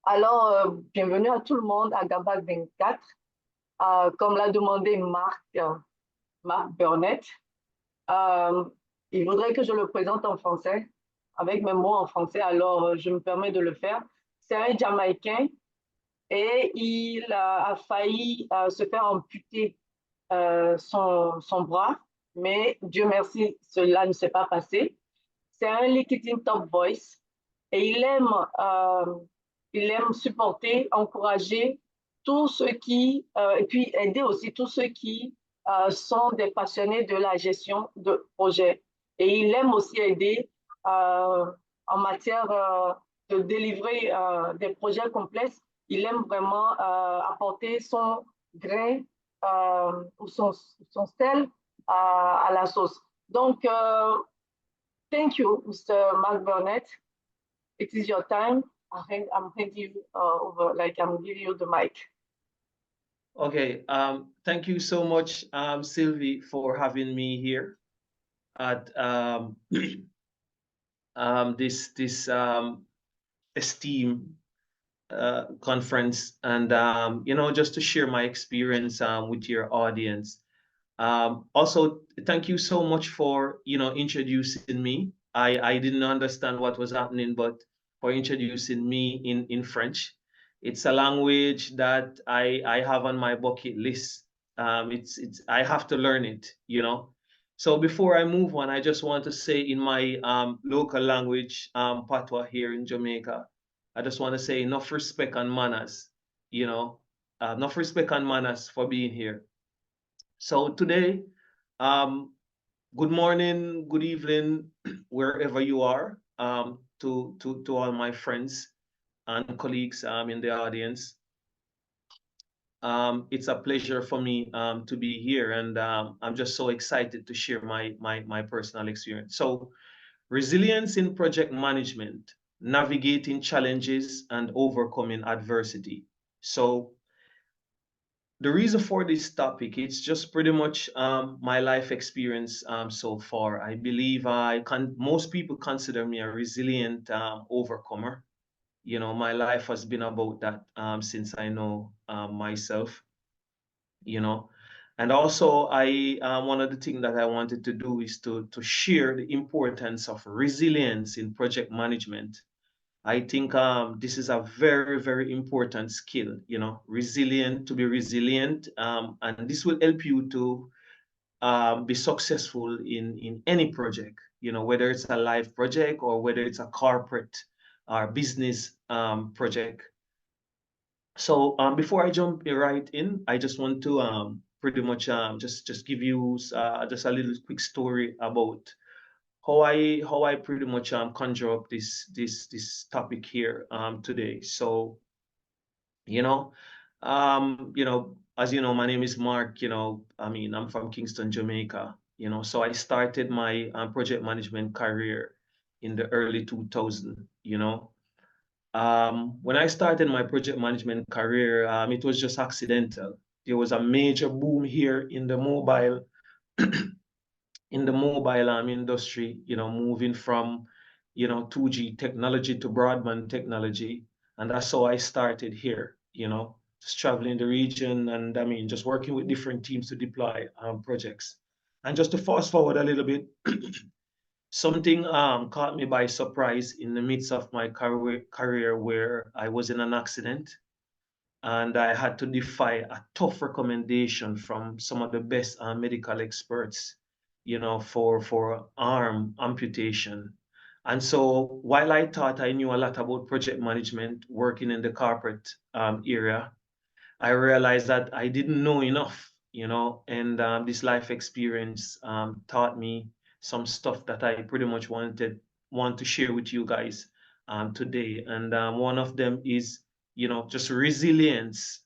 Alors, bienvenue à tout le monde à GABAC 24. Comme l'a demandé Marc Burnett, euh, il voudrait que je le présente en français, avec mes mots en français, alors je me permets de le faire. C'est un Jamaïcain et il a failli se faire amputer son bras, mais Dieu merci, cela ne s'est pas passé. C'est un LinkedIn Top Voice et il aime supporter, encourager tous ceux et puis aider aussi tous ceux qui sont des passionnés de la gestion de projets. Et il aime aussi aider en matière de délivrer des projets complexes. Il aime vraiment apporter son grain ou son sel à la sauce. Donc, thank you, Mr. Mark Burnett. It is your time. I think I'm handing you over, like I'm giving you the mic. Okay, thank you so much, Sylvie, for having me here at this esteemed conference, and just to share my experience with your audience. Also, thank you so much for introducing me. I didn't understand what was happening, but for introducing me in French. It's a language that I have on my bucket list. It's I have to learn it. So before I move on, I just want to say in my local language, Patois here in Jamaica, I just want to say enough respect and manners, enough respect and manners for being here. So today, good morning, good evening, wherever you are, to all my friends and colleagues in the audience. It's a pleasure for me to be here, and I'm just so excited to share my personal experience. So, resilience in project management, navigating challenges and overcoming adversity. So, the reason for this topic, it's just pretty much my life experience so far. I believe most people consider me a resilient overcomer. My life has been about that since I know myself, And also, one of the things that I wanted to do is to share the importance of resilience in project management. I think this is a very, very important skill, to be resilient. And this will help you to be successful in any project, whether it's a live project or whether it's a corporate or business project. So before I jump right in, I just want to pretty much just give you just a little quick story about how I pretty much conjure up this topic here today. So as you know, my name is Mark. I'm from Kingston, Jamaica. So I started my project management career in the early 2000s. When I started my project management career, it was just accidental. There was a major boom here in the mobile industry, moving from 2G technology to broadband technology. And that's how I started here, just traveling the region and just working with different teams to deploy projects. And just to fast forward a little bit, something caught me by surprise in the midst of my career where I was in an accident and I had to defy a tough recommendation from some of the best medical experts, for arm amputation. And so while I thought I knew a lot about project management working in the corporate area, I realized that I didn't know enough, and this life experience taught me some stuff that I pretty much want to share with you guys today. And one of them is, just resilience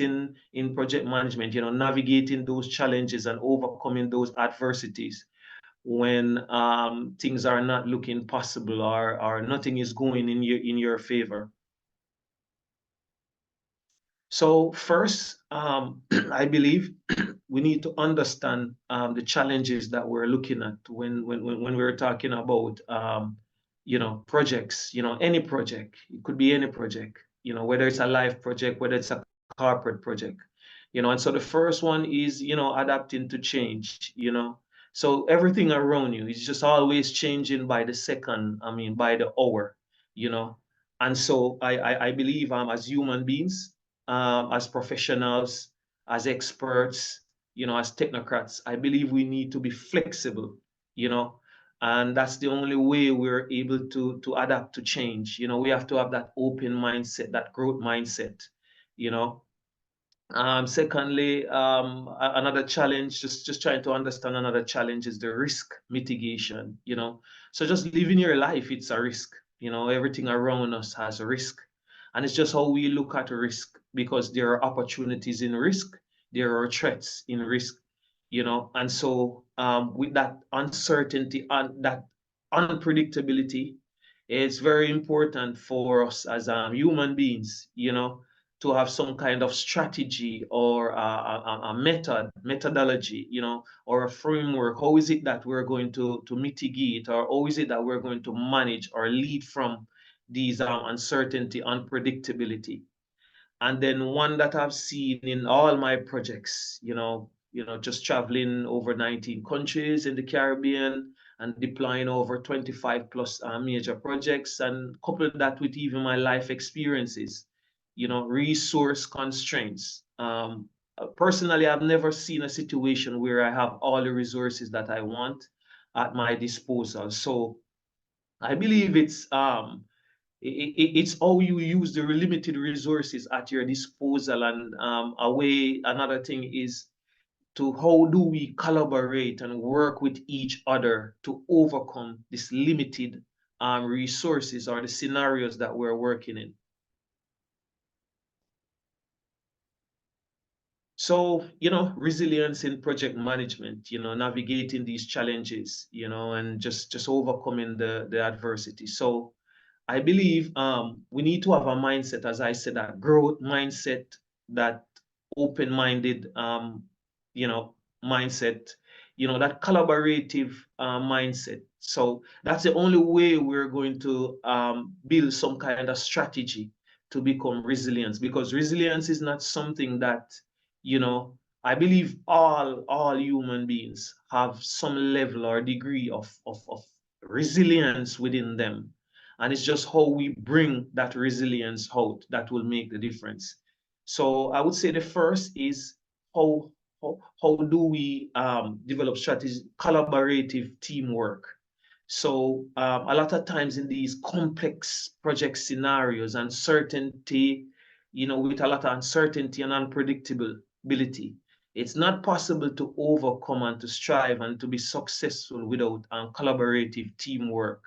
in project management, navigating those challenges and overcoming those adversities when things are not looking possible or nothing is going in your favor. So first, I believe we need to understand the challenges that we're looking at when we're talking about projects, any project. It could be any project, whether it's a life project, whether it's a corporate project, and so the first one is, adapting to change, so everything around you is just always changing by the second, by the hour, and so I believe as human beings, as professionals, as experts, as technocrats, I believe we need to be flexible, and that's the only way we're able to adapt to change. We have to have that open mindset, that growth mindset, you know. Secondly, another challenge, just trying to understand another challenge is the risk mitigation, So just living your life, it's a risk, everything around us has a risk. And it's just how we look at risk, because there are opportunities in risk, there are threats in risk, And so with that uncertainty and that unpredictability, it's very important for us as human beings, to have some kind of strategy or a methodology, or a framework. How is it that we're going to mitigate, or how is it that we're going to manage or lead from these uncertainty, unpredictability? And then one that I've seen in all my projects, just traveling over 19 countries in the Caribbean and deploying over 25 plus major projects, and coupled that with even my life experiences, resource constraints. Personally, I've never seen a situation where I have all the resources that I want at my disposal. So I believe it's how you use the limited resources at your disposal. And another thing is to how do we collaborate and work with each other to overcome this limited resources or the scenarios that we're working in. So, resilience in project management, navigating these challenges, and just overcoming the adversity. So I believe we need to have a mindset, as I said, that growth mindset, that open-minded, mindset, that collaborative mindset. So that's the only way we're going to build some kind of strategy to become resilient, because resilience is not something that, I believe all human beings have some level or degree of resilience within them. And it's just how we bring that resilience out that will make the difference. So I would say the first is how do we develop strategies, collaborative teamwork. So a lot of times in these complex project scenarios, uncertainty, with a lot of uncertainty and unpredictability, it's not possible to overcome and to strive and to be successful without collaborative teamwork,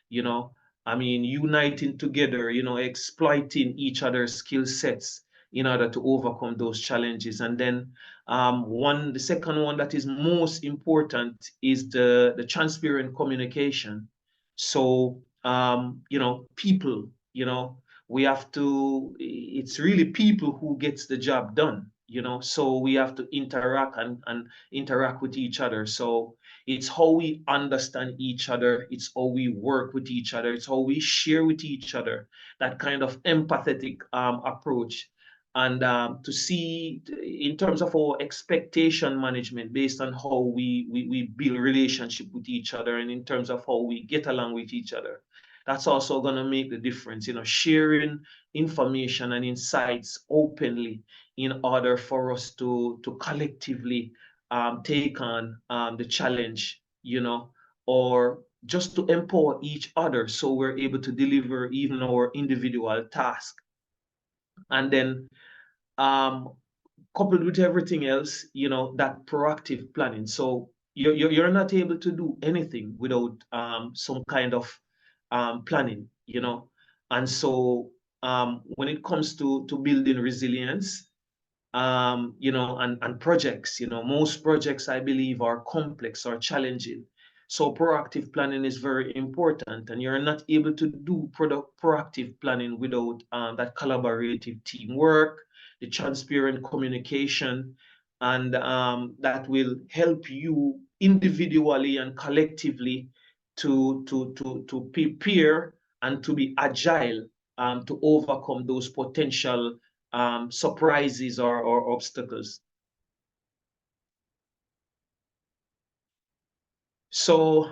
uniting together, exploiting each other's skill sets in order to overcome those challenges. And then the second one that is most important is the transparent communication. So, people, we have to, it's really people who gets the job done, so we have to interact and interact with each other. So it's how we understand each other. It's how we work with each other. It's how we share with each other, that kind of empathetic approach. And to see in terms of our expectation management based on how we build relationship with each other, and in terms of how we get along with each other. That's also going to make the difference, sharing information and insights openly in order for us to collectively take on the challenge, or just to empower each other so we're able to deliver even our individual task. And then coupled with everything else, that proactive planning. So you're not able to do anything without some kind of planning, And so when it comes to building resilience, and projects, most projects, I believe, are complex or challenging. So proactive planning is very important, and you're not able to do proactive planning without that collaborative teamwork, the transparent communication, and that will help you individually and collectively, to prepare and to be agile to overcome those potential surprises or obstacles. So,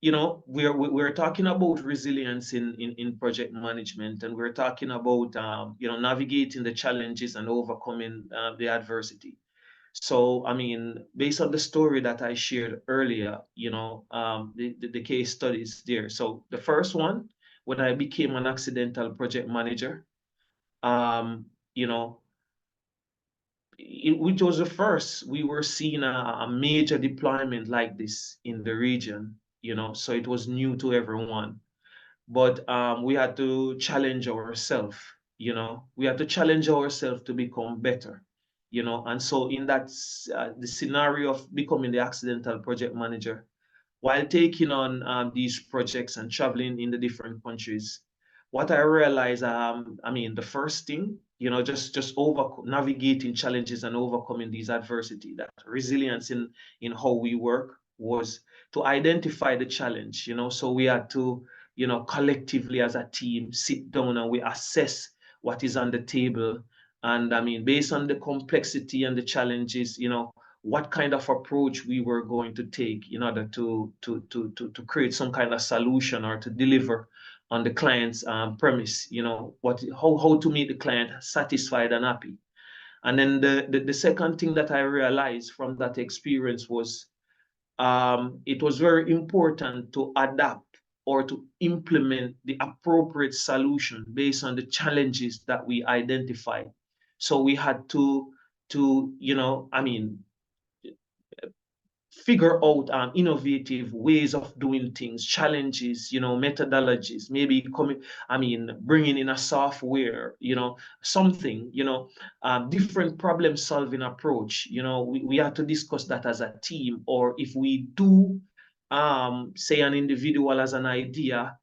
you know, we're talking about resilience in project management, and we're talking about, you know, navigating the challenges and overcoming the adversity. So, I mean, based on the story that I shared earlier, you know, the case studies there. So the first one, when I became an accidental project manager, you know, which was the first we were seeing a major deployment like this in the region, you know, so it was new to everyone. But we had to challenge ourselves, you know, we had to challenge ourselves to become better, you know. And so in that the scenario of becoming the accidental project manager, while taking on these projects and traveling in the different countries, what I realized, I mean, the first thing, you know, just over navigating challenges and overcoming these adversity, that resilience in how we work was to identify the challenge, you know. So we had to, you know, collectively as a team sit down and we assess what is on the table. And I mean, based on the complexity and the challenges, you know, what kind of approach we were going to take in order to create some kind of solution or to deliver on the client's premise, you know, how to make the client satisfied and happy. And then the second thing that I realized from that experience was it was very important to adapt or to implement the appropriate solution based on the challenges that we identified. So we had to, you know, I mean, figure out innovative ways of doing things, challenges, you know, methodologies, maybe coming, I mean, bringing in a software, you know, something, you know, different problem solving approach. You know, we have to discuss that as a team, or if we do, say an individual as an idea,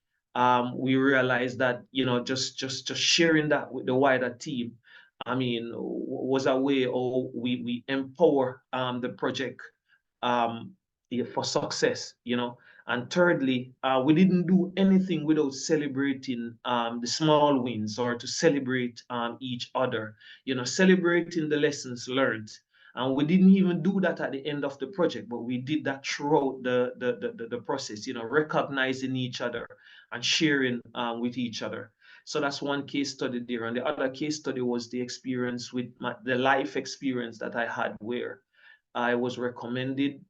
we realize that, you know, just sharing that with the wider team, I mean, was a way, or we empower the project um, for success, you know. And thirdly, we didn't do anything without celebrating the small wins, or to celebrate each other, you know, celebrating the lessons learned. And we didn't even do that at the end of the project, but we did that throughout the process, you know, recognizing each other and sharing with each other. So that's one case study there. And the other case study was the experience with the life experience that I had, where I was recommended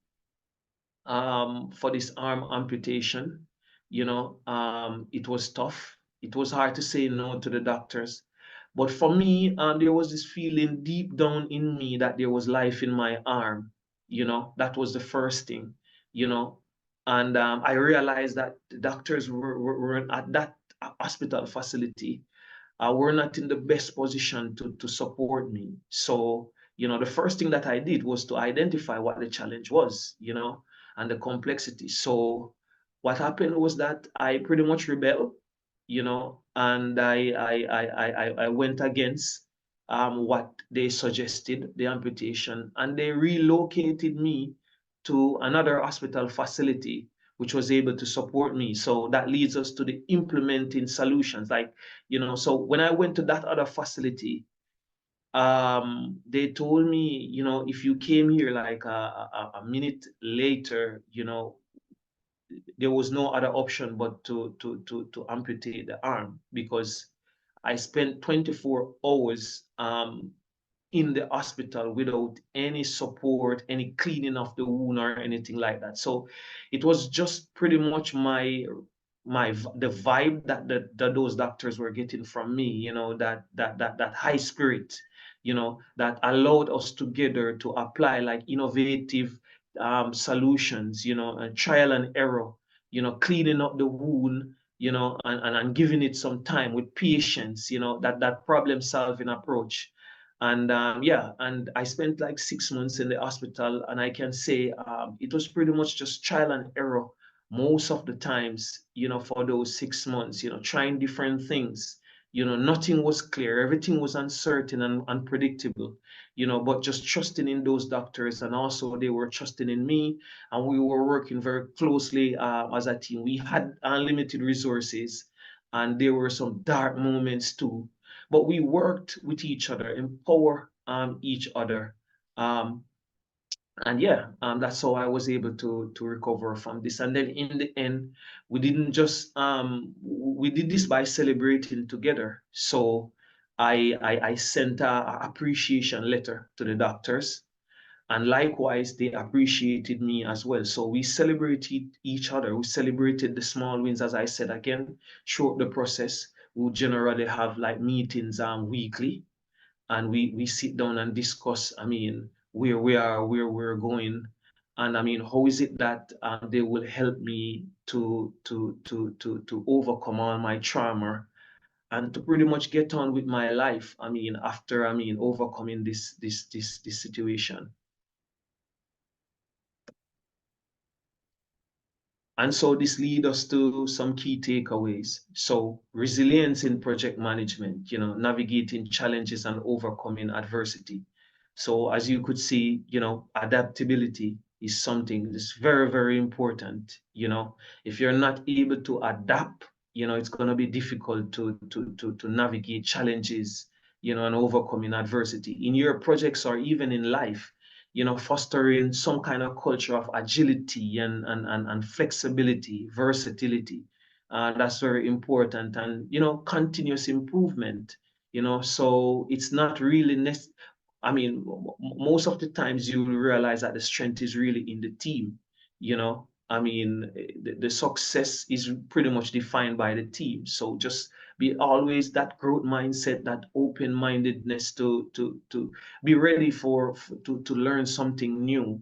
for this arm amputation. You know, it was tough. It was hard to say no to the doctors. But for me, there was this feeling deep down in me that there was life in my arm. You know, that was the first thing, you know. And I realized that the doctors were at that hospital facility, were not in the best position to support me. So, you know, the first thing that I did was to identify what the challenge was, you know, and the complexity. So what happened was that I pretty much rebelled, you know, and I went against what they suggested, the amputation, and they relocated me to another hospital facility which was able to support me. So that leads us to the implementing solutions. Like, you know, so when I went to that other facility, they told me, you know, if you came here like a minute later, you know, there was no other option but to amputate the arm, because I spent 24 hours in the hospital without any support, any cleaning of the wound or anything like that. So it was just pretty much the vibe that those doctors were getting from me, you know, that high spirit, you know, that allowed us together to apply like innovative solutions, you know, and trial and error, you know, cleaning up the wound, you know, and giving it some time with patience, you know, that problem solving approach. And yeah, and I spent like 6 months in the hospital, and I can say it was pretty much just trial and error most of the times, you know, for those 6 months, you know, trying different things, nothing was clear. Everything was uncertain and unpredictable, but just trusting in those doctors, and also they were trusting in me, and we were working very closely as a team. We had unlimited resources, and there were some dark moments too, but we worked with each other, empower each other. And yeah, that's how I was able to recover from this. And then in the end, we didn't just we did this by celebrating together. So I sent a appreciation letter to the doctors, and likewise they appreciated me as well. So we celebrated each other. We celebrated the small wins, as I said again, throughout the process. We generally have like meetings weekly, and we sit down and discuss, where we are, where we're going, and how is it that they will help me to overcome all my trauma and to pretty much get on with my life. After overcoming this situation. And so this leads us to some key takeaways. So resilience in project management, navigating challenges and overcoming adversity. So as you could see, adaptability is something that's very, very important. If you're not able to adapt, it's going to be difficult to navigate challenges, and overcoming adversity in your projects or even in life. Fostering some kind of culture of agility and flexibility, versatility. That's very important. And, continuous improvement, so it's not really most of the times you will realize that the strength is really in the team, the success is pretty much defined by the team. So just be always that growth mindset, that open-mindedness to be ready to learn something new,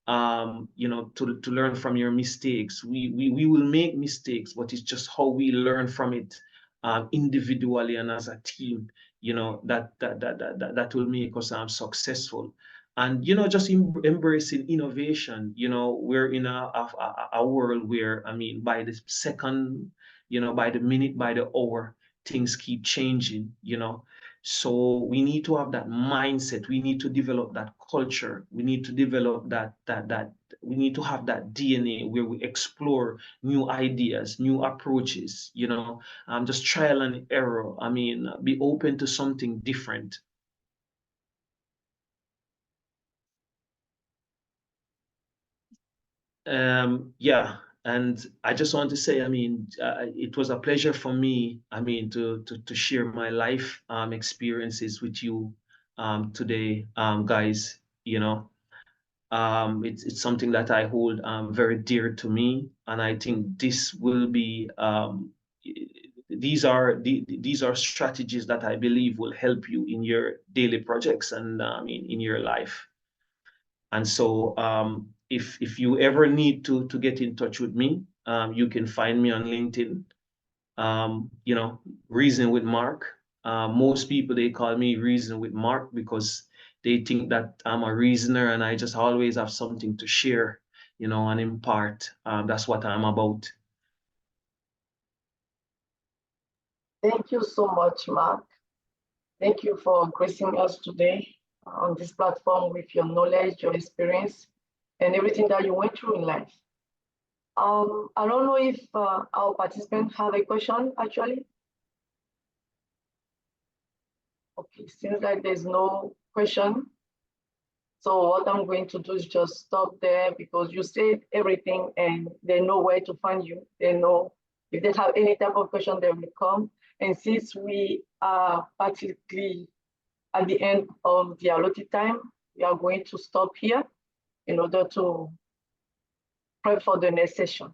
to learn from your mistakes. We will make mistakes, but it's just how we learn from it individually and as a team, that will make us successful. And just embracing innovation. We're in a world where, by the second, by the minute, by the hour, things keep changing. So we need to have that mindset. We need to develop that culture. We need to develop that we need to have that DNA where we explore new ideas, new approaches, just trial and error. Be open to something different. Yeah, and I just want to say, it was a pleasure for me, to share my life experiences with you today, guys. It's something that I hold very dear to me, and I think this will be these are strategies that I believe will help you in your daily projects and in your life. And so if you ever need to get in touch with me, you can find me on LinkedIn. Reason with Mark. Most people, they call me Reason with Mark because they think that I'm a reasoner and I just always have something to share, and impart. That's what I'm about. Thank you so much, Mark. Thank you for gracing us today on this platform with your knowledge, your experience, and everything that you went through in life. I don't know if our participants have a question, actually. Okay, seems like there's no question. So what I'm going to do is just stop there because you said everything and they know where to find you. They know if they have any type of question, they will come. And since we are practically at the end of the allotted time, we are going to stop here in order to prep for the next session.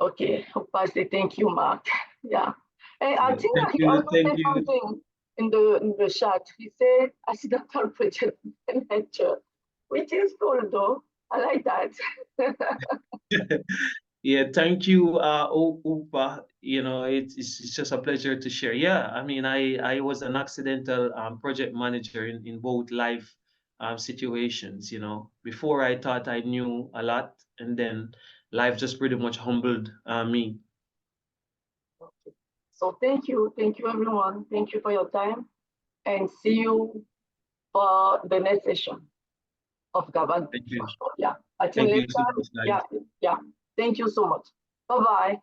Okay, I say thank you, Mark. Yeah. And I think he also said something in the chat. He said accidental project manager, which is cool though. I like that. Yeah, thank you, Upa. It's just a pleasure to share. Yeah, I was an accidental project manager in both life situations. Before I thought I knew a lot, and then life just pretty much humbled me. So thank you everyone. Thank you for your time, and see you for the next session of GABAC. Thank you. Yeah, I think Thank you next so time. much, guys. Yeah, yeah. Thank you so much. Bye bye.